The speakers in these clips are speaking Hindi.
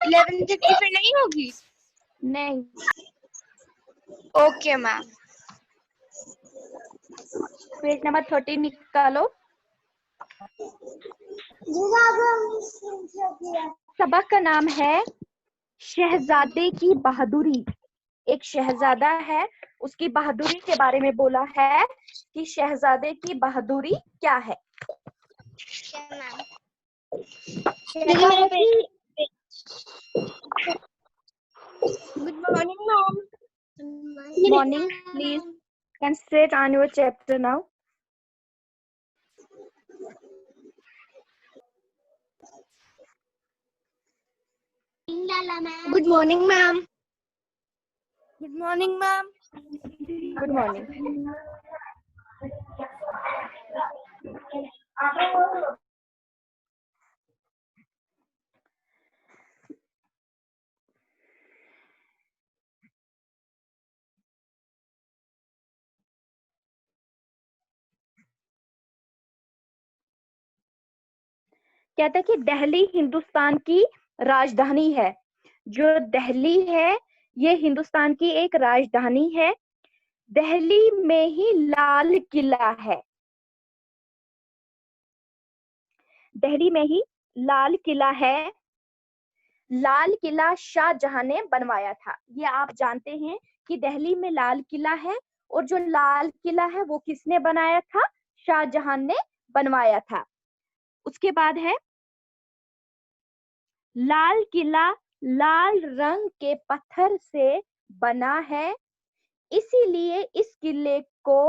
11:30 पे नहीं होगी? नहीं। Okay ma'am. पेज नंबर 13 निकालो। सबक का नाम है शहजादे की बहादुरी। एक शहजादा है, उसकी बहादुरी के बारे में बोला है कि शहजादे की बहादुरी क्या है। दीदी मेरा good morning ma'am. Morning, please concentrate on your chapter now. Good morning ma'am. Good morning ma'am. Good morning. कहते हैं कि दिल्ली हिंदुस्तान की राजधानी है। जो दिल्ली है ये हिंदुस्तान की एक राजधानी है। दिल्ली में ही लाल किला है। दिल्ली में ही लाल किला है। लाल किला शाहजहां ने बनवाया था। ये आप जानते हैं कि दिल्ली में लाल किला है, और जो लाल किला है वो किसने बनाया था? शाहजहां ने बनवाया था। उसके बाद है लाल किला लाल रंग के पत्थर से बना है, इसीलिए इस किले को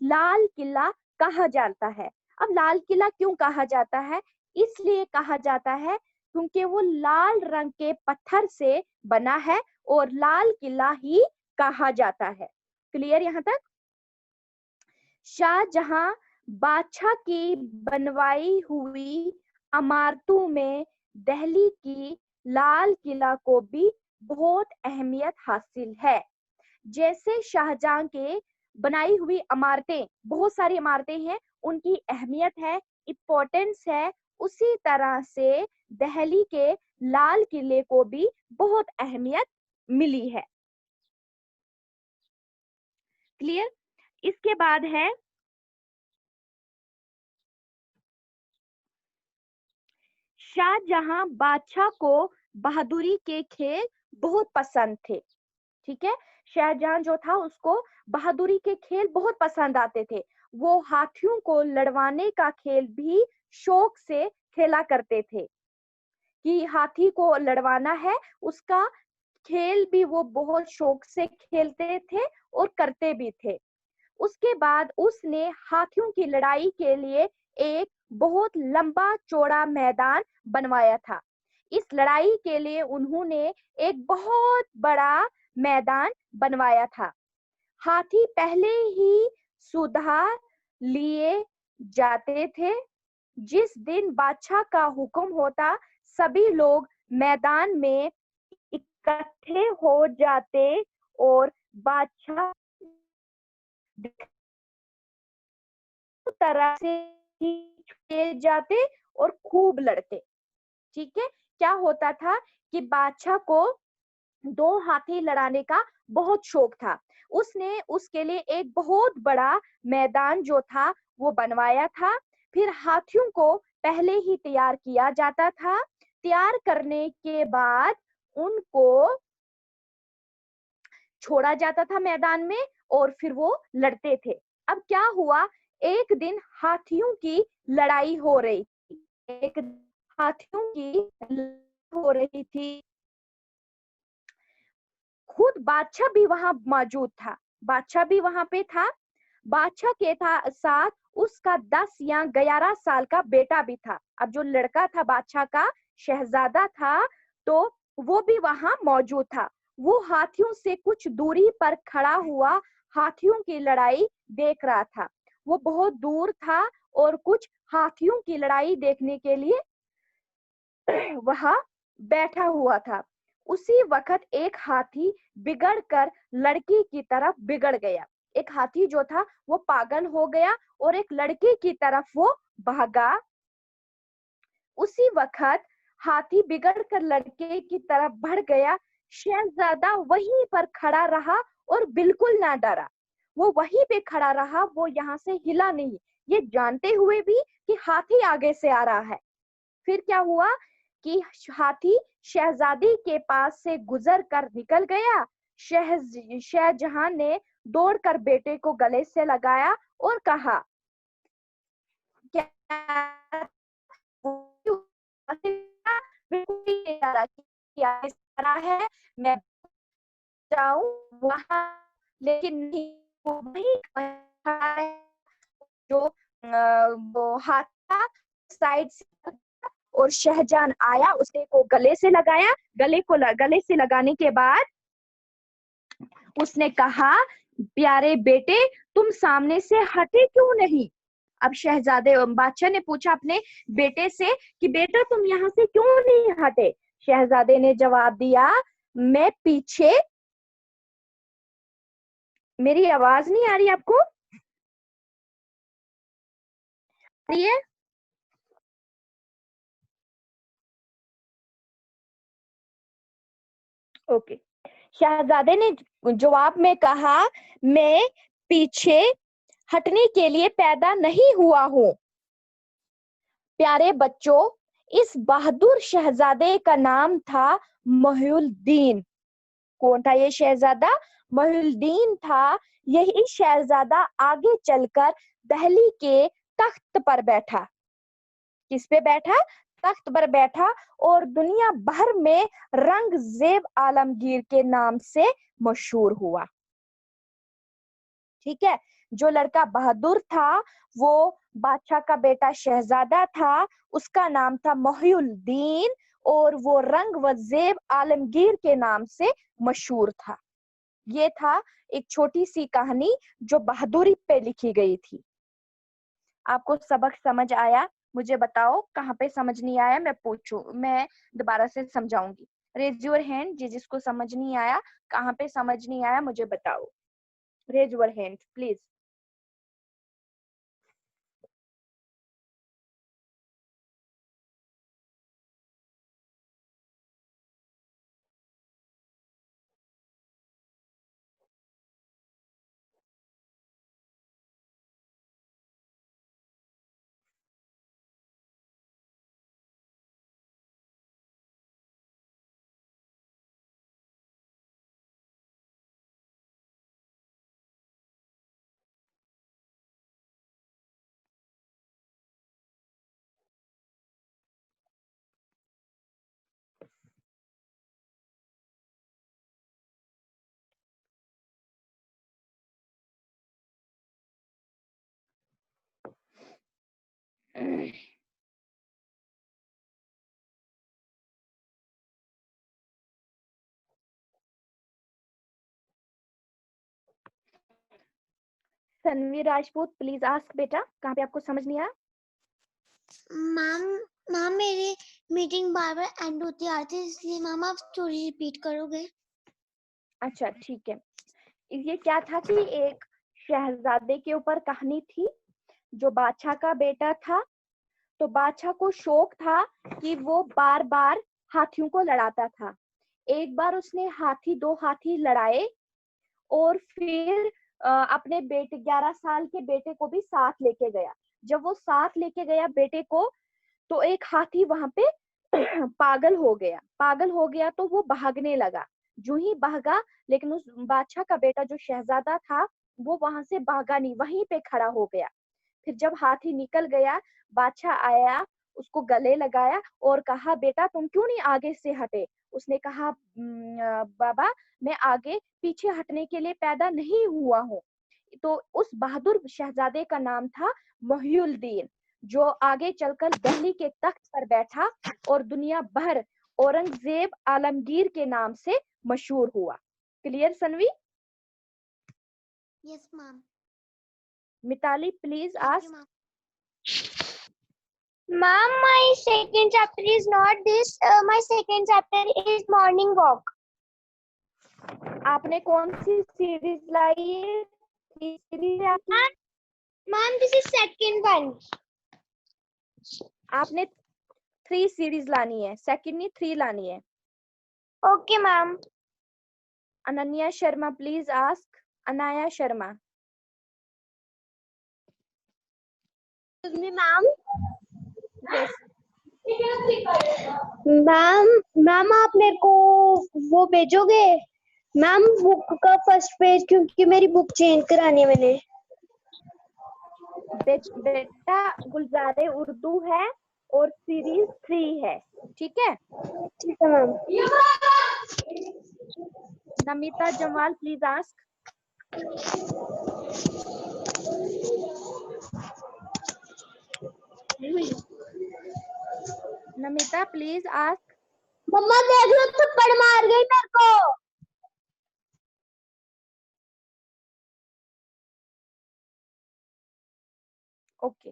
लाल किला कहा जाता है। अब लाल किला क्यों कहा जाता है? इसलिए कहा जाता है क्योंकि वो लाल रंग के पत्थर से बना है और लाल किला ही कहा जाता है। क्लियर यहाँ तक? शाहजहां बादशाह की बनवाई हुई इमारतों में दिल्ली की लाल किला को भी बहुत अहमियत हासिल है। जैसे शाहजहां के बनाई हुई इमारतें, बहुत सारी इमारतें हैं, उनकी अहमियत है, इम्पोर्टेंस है, उसी तरह से दिल्ली के लाल किले को भी बहुत अहमियत मिली है। क्लियर? इसके बाद है शाहजहां बादशाह को बहादुरी के खेल बहुत पसंद थे। ठीक है, शाहजहां जो था उसको बहादुरी के खेल बहुत पसंद आते थे। वो हाथियों को लड़वाने का खेल भी शौक से खेला करते थे कि हाथी को लड़वाना है, उसका खेल भी वो बहुत शौक से खेलते थे और करते भी थे। उसके बाद उसने हाथियों की लड़ाई के लिए एक बहुत लंबा चौड़ा मैदान बनवाया था। इस लड़ाई के लिए उन्होंने एक बहुत बड़ा मैदान बनवाया था। हाथी पहले ही सुधार लिए जाते थे। जिस दिन बादशाह का हुक्म होता, सभी लोग मैदान में इकट्ठे हो जाते और बादशाह तरह से किए जाते और खूब लड़ते। ठीक है, क्या होता था कि बादशाह को दो हाथी लड़ाने का बहुत शौक था। उसने उसके लिए एक बहुत बड़ा मैदान जो था वो बनवाया था। फिर हाथियों को पहले ही तैयार किया जाता था। तैयार करने के बाद उनको छोड़ा जाता था मैदान में और फिर वो लड़ते थे। अब क्या हुआ, एक दिन हाथियों की लड़ाई हो रही थी। एक हाथियों की लड़ाई हो रही थी। खुद बादशाह भी वहां मौजूद था। बादशाह भी वहां पे था। बादशाह के साथ उसका 10 या 11 साल का बेटा भी था। अब जो लड़का था बादशाह का, शहजादा था, तो वो भी वहां मौजूद था। वो हाथियों से कुछ दूरी पर खड़ा हुआ हाथियों की लड़ाई देख रहा था। वो बहुत दूर था और कुछ हाथियों की लड़ाई देखने के लिए वहां बैठा हुआ था। उसी वक्त एक हाथी बिगड़कर लड़की की तरफ बिगड़ गया। एक हाथी जो था वो पागल हो गया और एक लड़की की तरफ वो भागा। उसी वक्त हाथी बिगड़कर लड़के की तरफ बढ़ गया। शहजादा वहीं पर खड़ा रहा और बिल्कुल ना डरा। वो वहीं पे खड़ा रहा, वो यहाँ से हिला नहीं, ये जानते हुए भी कि हाथी आगे से आ रहा है। फिर क्या हुआ कि हाथी शहजादी के पास से गुजर कर निकल गया। शाहजहां ने दौड़कर बेटे को गले से लगाया और कहा, क्या है, मैं जाऊं वहां, लेकिन नहीं, वो वही खड़ा है। जो वो हाथा साइड से, और शहजान आया, उसने को गले से लगाया। गले से लगाने के बाद उसने कहा, प्यारे बेटे, तुम सामने से हटे क्यों नहीं? अब शहजादे बादशाह ने पूछा अपने बेटे से कि बेटा तुम यहाँ से क्यों नहीं हटे? शहजादे ने जवाब दिया, मैं पीछे। मेरी आवाज नहीं आ रही आपको? आ रही है? ओके। शहजादे ने जवाब में कहा, मैं पीछे हटने के लिए पैदा नहीं हुआ हूँ। प्यारे बच्चों, इस बहादुर शहजादे का नाम था मोहिउद्दीन। कौन था ये शहजादा? मोहिउद्दीन था। यही शहजादा आगे चलकर दिल्ली के तख्त पर बैठा। किस पे बैठा? तख्त पर बैठा, और दुनिया भर में रंगजेब आलमगीर के नाम से मशहूर हुआ। ठीक है, जो लड़का बहादुर था वो बादशाह का बेटा शहजादा था, उसका नाम था मोहिउद्दीन, और वो रंगजेब आलमगीर के नाम से मशहूर था। ये था एक छोटी सी कहानी जो बहादुरी पे लिखी गई थी। आपको सबक समझ आया? मुझे बताओ कहाँ पे समझ नहीं आया, मैं दोबारा से समझाऊंगी। रेज योर हैंड जिसको समझ नहीं आया, कहाँ पे समझ नहीं आया मुझे बताओ। Raise your hand please. Tanvi Rajput please ask बेटा, कहाँ पे आपको समझ नहीं आया? मैम मैम मेरी मीटिंग बार बार एंड होती आती है, इसलिए मैम आप स्टोरी रिपीट करोगे? अच्छा ठीक है। ये क्या था कि एक शहजादे के ऊपर कहानी थी, जो बादशाह का बेटा था। तो बादशाह को शौक था कि वो बार बार हाथियों को लड़ाता था। एक बार उसने दो हाथी लड़ाए, और फिर अपने बेटे 11 साल के बेटे को भी साथ लेके गया। जब वो साथ लेके गया बेटे को, तो एक हाथी वहां पे पागल हो गया, तो वो भागने लगा। जो ही भागा, लेकिन उस बादशाह का बेटा जो शहजादा था वो वहां से भागा नहीं, वहीं पे खड़ा हो गया। फिर जब हाथी निकल गया, बादशाह आया, उसको गले लगाया और कहा, बेटा तुम क्यों नहीं आगे से हटे? उसने कहा, बाबा मैं आगे पीछे हटने के लिए पैदा नहीं हुआ हूँ। तो उस बहादुर शहजादे का नाम था मोहिउद्दीन, जो आगे चलकर दिल्ली के तख्त पर बैठा और दुनिया भर औरंगजेब आलमगीर के नाम से मशहूर हुआ। Clear Sanvi? Yes ma'am. Mitali please ask. Ma'am, my second chapter is not this. My second chapter is morning walk. आपने कौन सी सीरीज लाई है? सीरीज है आपकी? Ma'am, this is second one. आपने 3 सीरीज लानी है, सेकंड नहीं 3 लानी है। Okay ma'am. Ananya Sharma please ask. Anaya Sharma. Ma'am yes. Ma'am ma'am आप मेरे को वो भेजोगे मैम, बुक का फर्स्ट पेज, क्योंकि मेरी बुक चेंज करानी है मैंने। बेटा गुलजारे उर्दू है और सीरीज 3 है, ठीक है। ठीक है ma'am. Namita Jamal please ask. Namita please ask. मम्मा देख लो, थप्पड़ मार गई मेरे को। ओके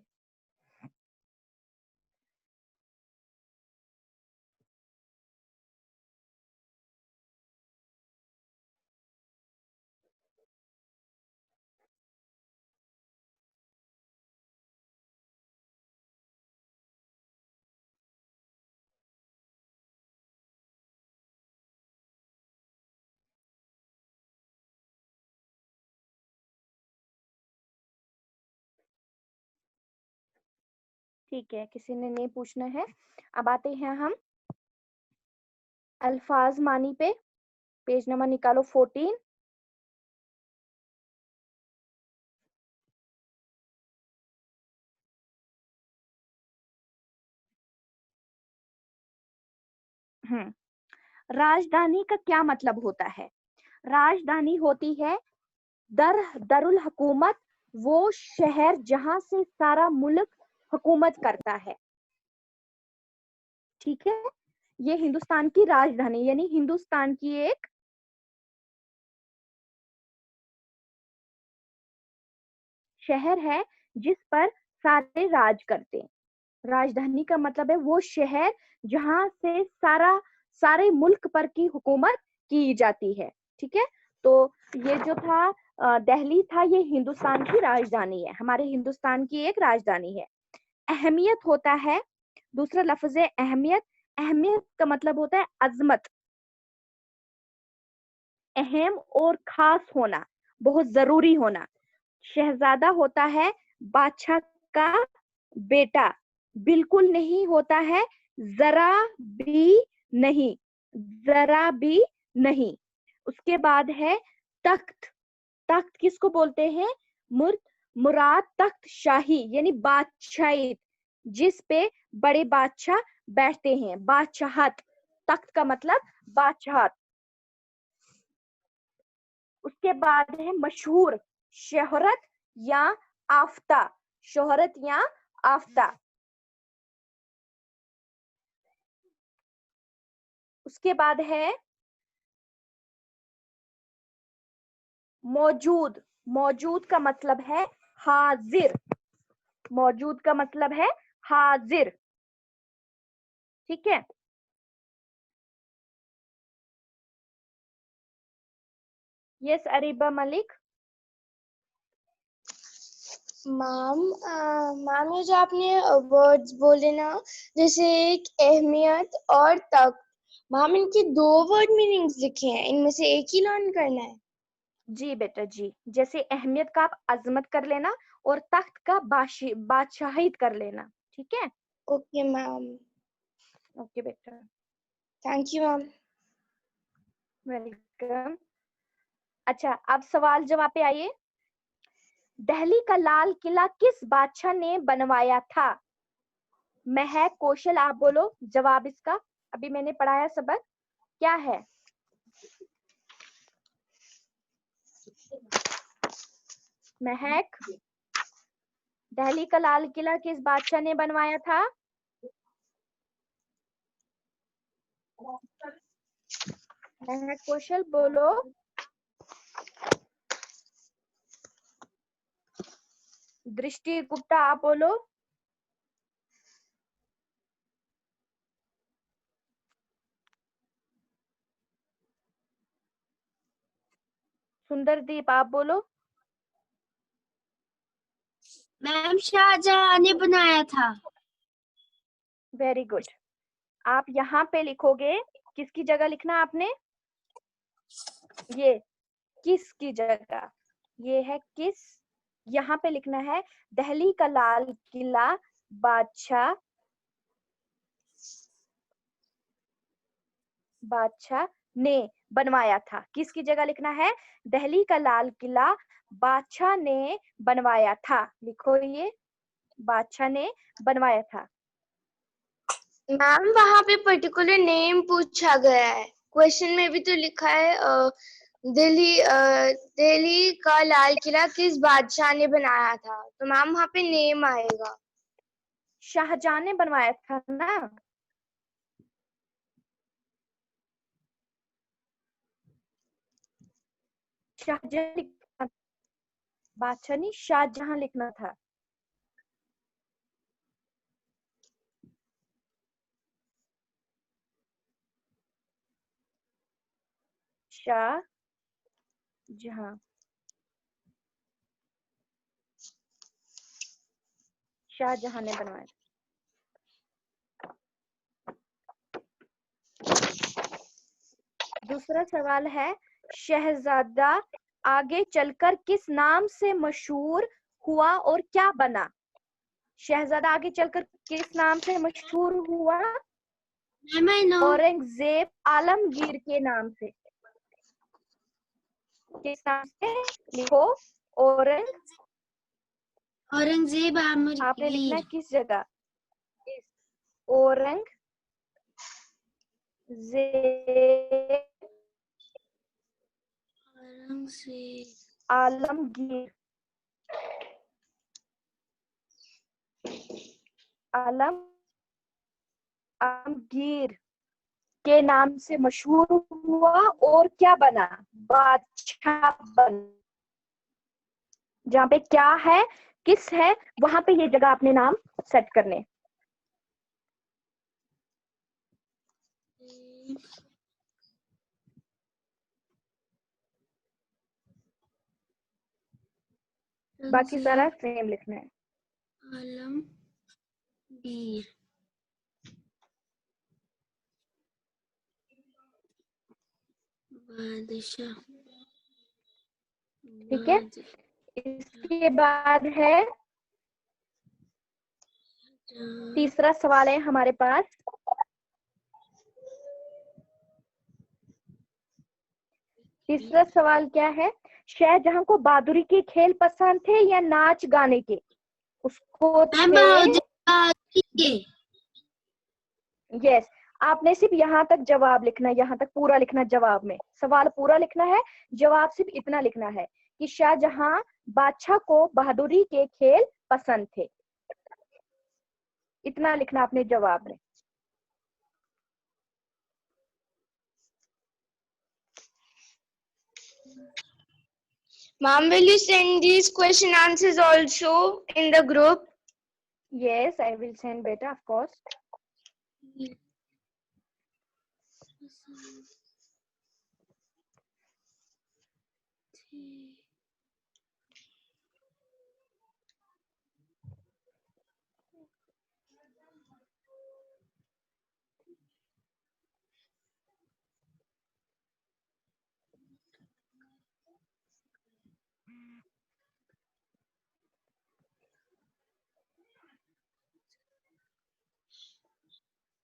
ठीक है, किसी ने नहीं पूछना है। अब आते हैं हम अल्फाज मानी पे। पेज नंबर निकालो 14। राजधानी का क्या मतलब होता है? राजधानी होती है दरुल हुकूमत, वो शहर जहां से सारा मुल्क हुकूमत करता है, ठीक है। ये हिंदुस्तान की राजधानी यानी हिंदुस्तान की एक शहर है जिस पर सारे राज करते हैं। राजधानी का मतलब है वो शहर जहां से सारे मुल्क पर की हुकूमत की जाती है, ठीक है। तो ये जो था दिल्ली था, ये हिंदुस्तान की राजधानी है, हमारे हिंदुस्तान की एक राजधानी है। अहमियत होता है, दूसरा लफ्ज है अहमियत। अहमियत का मतलब होता है अजमत, अहम और खास होना, बहुत जरूरी होना। शहजादा होता है बादशाह का बेटा, बिल्कुल नहीं होता है, जरा भी नहीं, जरा भी नहीं। उसके बाद है तख्त। तख्त किसको बोलते हैं? मुराद तख्त शाही यानी बादशाही, जिस पे बड़े बादशाह बैठते हैं, बादशाहत। तख्त का मतलब बादशाहत। उसके बाद है मशहूर, शोहरत या आफ्ता, शोहरत या आफ्ता। उसके बाद है मौजूद। मौजूद का मतलब है हाजिर, मौजूद का मतलब है हाजिर, ठीक है। Yes Areeba Malik. Ma'am ma'am ये जो आपने वर्ड्स बोले ना, जैसे एक अहमियत और तख्त, मैम इनकी दो वर्ड मीनिंग्स लिखे हैं, इनमें से एक ही लर्न करना है? जी बेटा जी, जैसे अहमियत का आप अजमत कर लेना और तख्त का बादशाहित कर लेना, ठीक है। Okay ma'am. ओके बेटा, थैंक यू मैम। वेलकम। अच्छा, अब सवाल जवाब पे आइए। दिल्ली का लाल किला किस बादशाह ने बनवाया था? महक, कौशल, आप बोलो जवाब इसका। अभी मैंने पढ़ाया सबक, क्या है? महक, दिल्ली का लाल किला किस बादशाह ने बनवाया था? महक, कौशल बोलो। दृष्टि गुप्ता, आप बोलो। सुंदरदीप, आप बोलो। मैम शाहजहां ने बनाया था। वेरी गुड, आप यहाँ पे लिखोगे, किसकी जगह लिखना आपने, ये किस की जगह, ये है किस, यहाँ पे लिखना है दिल्ली का लाल किला बादशाह ने बनवाया था। किसकी जगह लिखना है, दिल्ली का लाल किला बादशाह ने बनवाया था। लिखो ये, बादशाह ने बनवाया था। मैम वहाँ पे पर्टिकुलर नेम पूछा गया है, क्वेश्चन में भी तो लिखा है दिल्ली का लाल किला किस बादशाह ने बनाया था, तो मैम वहाँ पे नेम आएगा। शाहजहां ने बनवाया था ना। शाहजहां लिखना, बादशाह नहीं शाहजहां लिखना था। शाहजहां, शाहजहां ने बनवाया। दूसरा सवाल है, शहजादा आगे चलकर किस नाम से मशहूर हुआ और क्या बना। शहजादा आगे चलकर किस नाम से मशहूर हुआ, औरंगजेब आलमगीर के नाम से। किस नाम से, लिखो औरंगजेब आपने लिखना है आलमगीर। किस जगह, औरंगजेब आलमगीर, आलमगीर के नाम से मशहूर हुआ और क्या बना, बादशाह बना। जहाँ पे क्या है किस है वहां पे ये जगह अपने नाम सेट करने। बाकी सारा सेम लिखना है। आलमगीर बादशाह। ठीक है, इसके बाद है तीसरा सवाल है हमारे पास। तीसरा सवाल क्या है, शाहजहां को बहादुरी के खेल पसंद थे या नाच गाने के। उसको थे, यस, आपने सिर्फ यहाँ तक जवाब लिखना है, यहाँ तक पूरा लिखना जवाब में, सवाल पूरा लिखना है, जवाब सिर्फ इतना लिखना है कि शाहजहां बादशाह को बहादुरी के खेल पसंद थे, इतना लिखना आपने जवाब में। Ma'am, will you send these question answers also in the group? Yes, I will send beta, of course.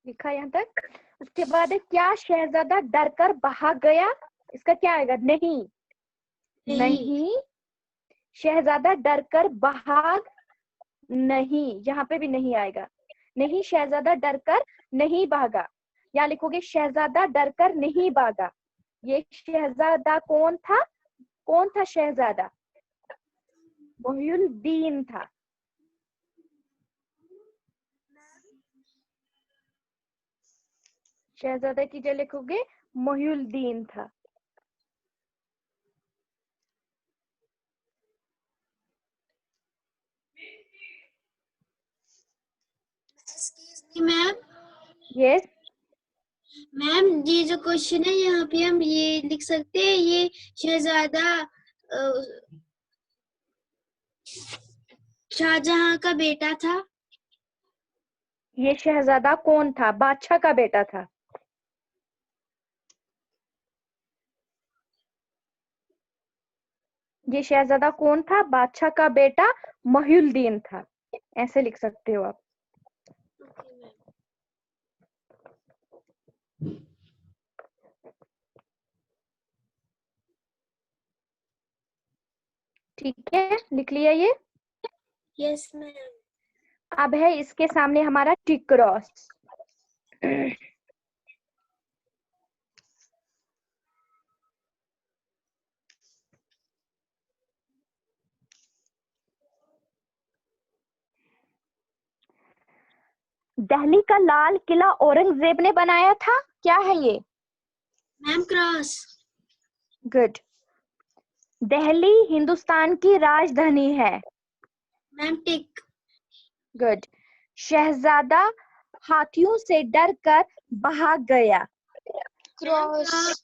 लिखा यहाँ तक। उसके बाद है, क्या शहजादा डर कर भाग गया। इसका क्या आएगा, नहीं, नहीं, शहजादा डर कर भाग, नहीं, यहाँ पे भी नहीं आएगा, नहीं, शहजादा डर कर नहीं भागा। या लिखोगे शहजादा डर कर नहीं भागा। ये शहजादा कौन था, कौन था शहजादा, मोहिउद्दीन था। शहजादा की जगह लिखोगे मोहिउद्दीन था। मैम, यस, मैम ये जो क्वेश्चन है यहाँ पे हम ये लिख सकते हैं, ये शहजादा शाहजहां का बेटा था। ये शहजादा कौन था? बादशाह का बेटा था। ये शहजादा कौन था? बादशाह का बेटा मोहिउद्दीन था। ऐसे लिख सकते हो आप। ठीक है, लिख लिया ये। Yes ma'am. अब है इसके सामने हमारा टिक क्रॉस। दिल्ली का लाल किला औरंगजेब ने बनाया था, क्या है ये? Ma'am cross. Good. Delhi Hindustan की राजधानी है। मैम टिक। गुड। शहजादा हाथियों से डरकर भाग गया। क्रॉस।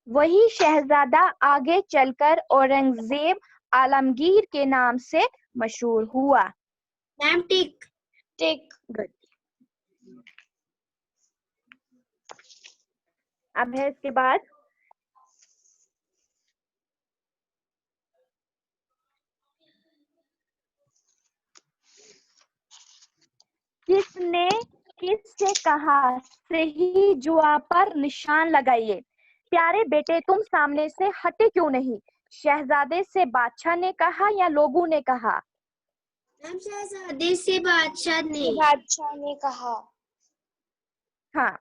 वही शहजादा आगे चलकर औरंगजेब आलमगीर के नाम से मशहूर हुआ। मैम टिक। टिक। गुड। अब है इसके बाद किसने किससे कहा सही जुआ पर निशान लगाइए। प्यारे बेटे तुम सामने से हटे क्यों नहीं? शहजादे से बादशाह ने कहा या लोगों ने कहा? मैम शहजादे से बादशाह ने। बादशाह ने कहा। हाँ,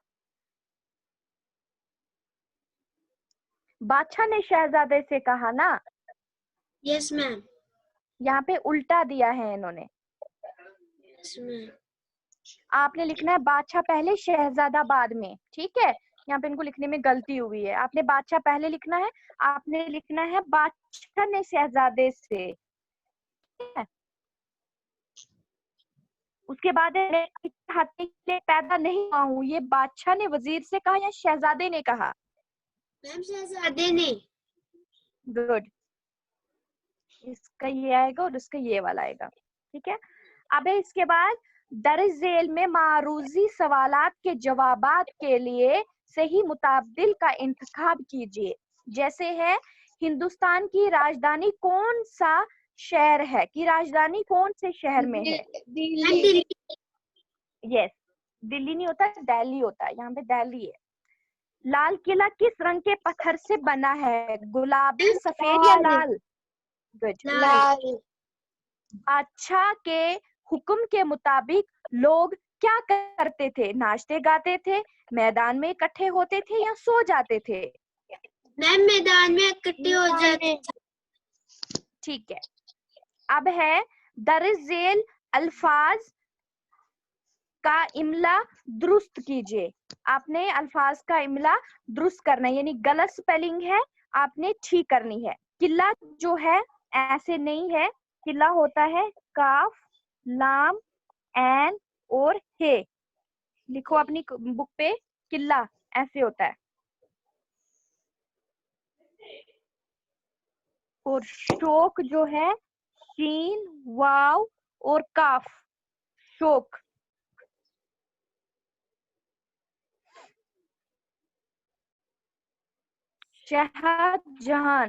बादशाह ने शहजादे से कहा ना। Yes ma'am. यहाँ पे उल्टा दिया है इन्होंने। Yes ma'am. आपने लिखना है बादशाह पहले शहजादा बाद में, ठीक है? यहाँ पे इनको लिखने में गलती हुई है। आपने बादशाह पहले लिखना है, आपने लिखना है बादशाह ने शहजादे से, ठीक है? उसके बाद है, हाथी के लिए पैदा नहीं हुआ हूँ, ये बादशाह ने वजीर से कहा या शहजादे ने कहा? मैम शहजादे ने। गुड। इसका ये आएगा और इसका ये वाला आएगा, ठीक है? अब है इसके बाद दर्ज झेल में मारूजी सवालात के जवाबात के लिए सही मुताबिल का इंतखाब कीजिए। जैसे है हिंदुस्तान की राजधानी कौन सा शहर है, की राजधानी कौन से शहर में है? मैम दिल्ली। दिल्ली। यस, दिल्ली नहीं होता, दिल्ली होता है। यहाँ पे दिल्ली है। लाल किला किस रंग के पत्थर से बना है? गुलाबी, सफेद या लाल? गुड। लाल। बादशाह के हुक्म के मुताबिक लोग क्या करते थे? नाचते गाते थे, मैदान में इकट्ठे होते थे या सो जाते थे? मैम मैदान में इकट्ठे हो जाते। ठीक है। अब है दर्ज झेल अल्फाज का इमला दुरुस्त कीजिए। आपने अल्फाज का इमला दुरुस्त करना है, यानी गलत स्पेलिंग है आपने ठीक करनी है। किला जो है ऐसे नहीं है, किला होता है काफ, लाम, एन और हे। लिखो अपनी बुक पे, किला ऐसे होता है। और शोक जो है शीन, वाव और काफ, शोक। शाहजहां,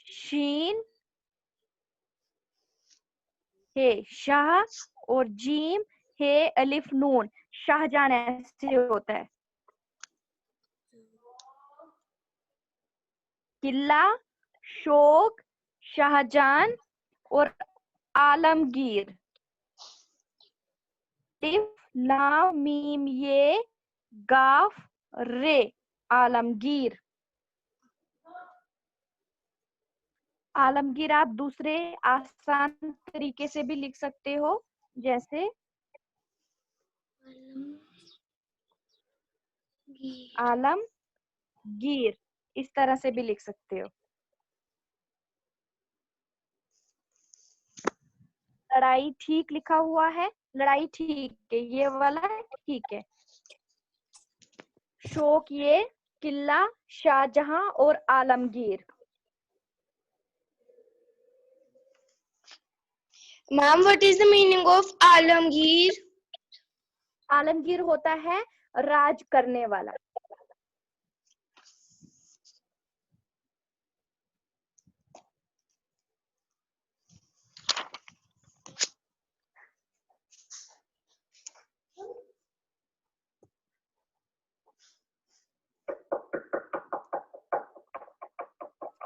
शीन हे शाह और जीम हे अलिफ नून, शाहजहां ऐसे होता है। किला, शोक, शाहजहां और आलमगीर। लिफ, लाम, मीम, ये, गाफ, रे, आलमगीर। आलमगीर आप दूसरे आसान तरीके से भी लिख सकते हो, जैसे आलमगीर, इस तरह से भी लिख सकते हो। लड़ाई ठीक लिखा हुआ है, लड़ाई ठीक है, ये वाला ठीक है। शोक ये, किला, शाहजहां और Alamgir. Ma'am, what is the meaning of Alamgir? Alamgir होता है राज करने वाला।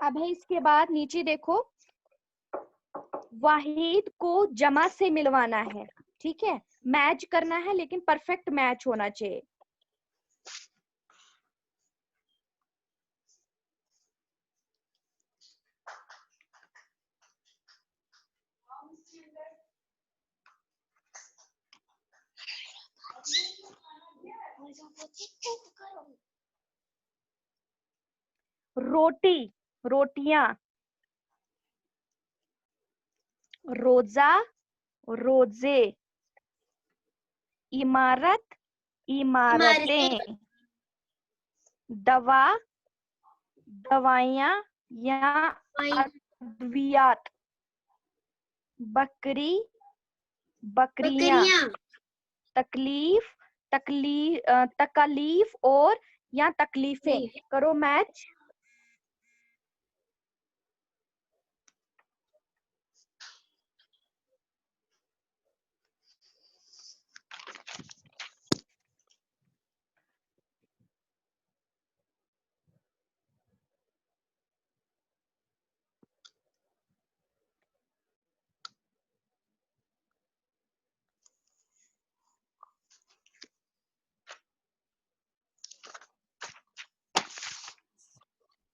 अब है इसके बाद नीचे देखो, वाहिद को जमा से मिलवाना है, ठीक है, मैच करना है लेकिन परफेक्ट मैच होना चाहिए। रोटी, रोटियां, रोजा, रोजे, इमारत, इमारतें, दवा, दवाइयां या अद्वियात, बकरी, बकरियां, तकलीफ, तकलीफ और या तकलीफें। करो मैच।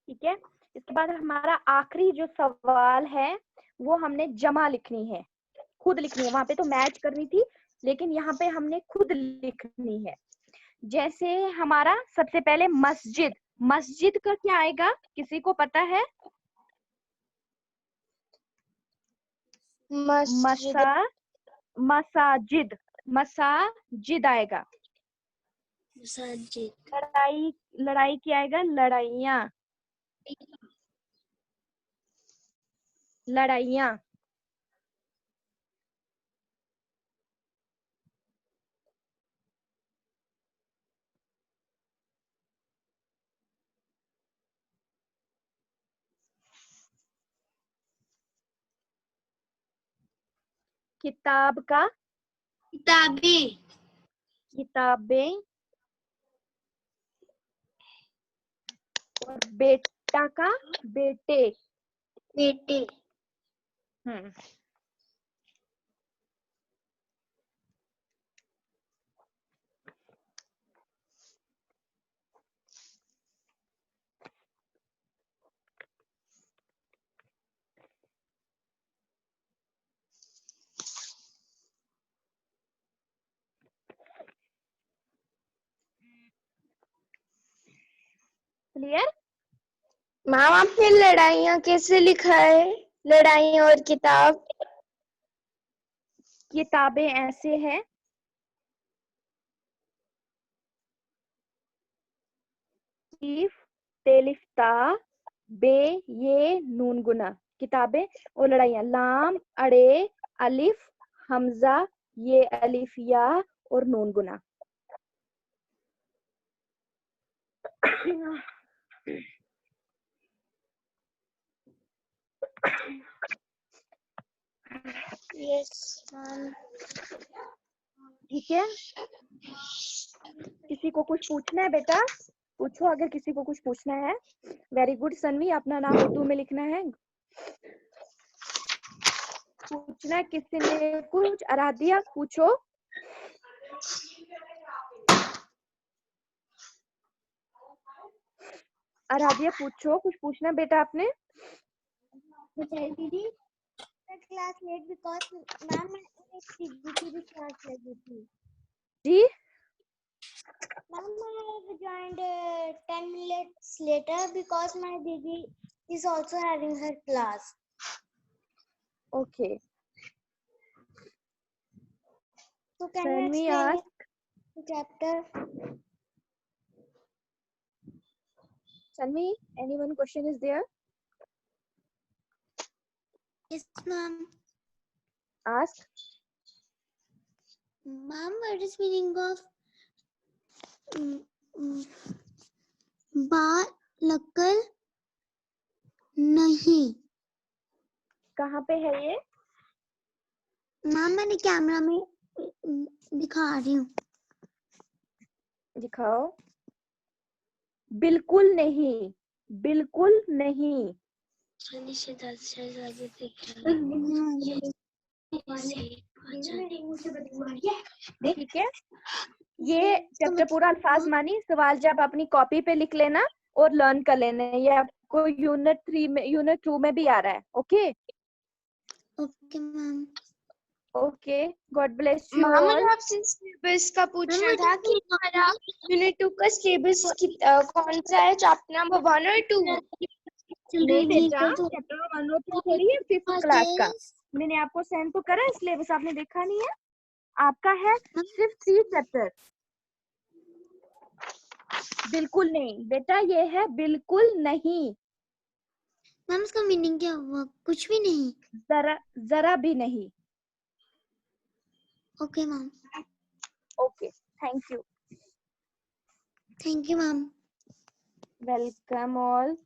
ठीक है, इसके बाद हमारा आखिरी जो सवाल है वो हमने जमा लिखनी है, खुद लिखनी है। वहां पे तो मैच करनी थी, लेकिन यहाँ पे हमने खुद लिखनी है। जैसे हमारा सबसे पहले मस्जिद, मस्जिद का क्या आएगा, किसी को पता है? मस्जिद, मसाजिद, मसाजिद आएगा। मसाजिद, लड़ाई, लड़ाई क्या आएगा? लड़ाइयाँ, लड़ाइयाँ। किताब का, किताबें, किताबें। और बेटा का, बेटे। बेटे, हम्म, क्लियर? मैम आपने लड़ाइयाँ कैसे लिखा है? लड़ाइयाँ और किताब। किताबें ऐसे है, कीफ, तेलिफ्ता, बे, ये नून गुना। किताबें और लड़ाइयाँ, लाम, अड़े, अलिफ, हमजा, ये अलिफ या और नून गुना। Yes ma'am. ठीक है, किसी को कुछ पूछना है बेटा? पूछो अगर किसी को कुछ पूछना है। वेरी गुड सनवी, अपना नाम उर्दू में लिखना है। पूछना है किसी ने कुछ? आराध्या पूछो। आराध्या पूछो, कुछ पूछना है बेटा आपने? दीदी क्लास लेट बिकॉज मैम मैं दीदी की भी क्लास लगी थी। जी ma'am I joined 10 minutes later because my didi is also having her class. Okay. So can you Sanvi explain ask, the chapter? Sanvi, anyone question is there? yes ma'am, Ask. Ma'am, what is meaning of बालकल नहीं? कहाँ पे है ये? मैम मैंने कैमरा में दिखा रही हूँ। दिखाओ। बिल्कुल नहीं, बिल्कुल नहीं। ठीक है, ये चैप्टर पूरा अल्फाज मानी सवाल जब अपनी कॉपी पे लिख लेना और लर्न कर लेना। ये आपको यूनिट 3 में, यूनिट 2 में भी आ रहा है। Okay okay ma'am. Okay, God bless you ma'am all. मुझे आपसे सिलेबस का पूछना था कि हमारा यूनिट 2 का सिलेबस कौन सा है, चैप्टर नंबर 1 और 2? नहीं बेटा, चैप्टर 1 और 2 थोड़ी है 5th क्लास का। मैंने आपको सेंड तो करा है सिलेबस, आपने देखा नहीं है? आपका है सिर्फ 3 चैप्टर। बिल्कुल नहीं बेटा, ये है बिल्कुल नहीं। मैम इसका मीनिंग क्या हुआ? कुछ भी नहीं? जरा भी नहीं। Okay ma'am. Okay, thank you. Thank you ma'am. Welcome all.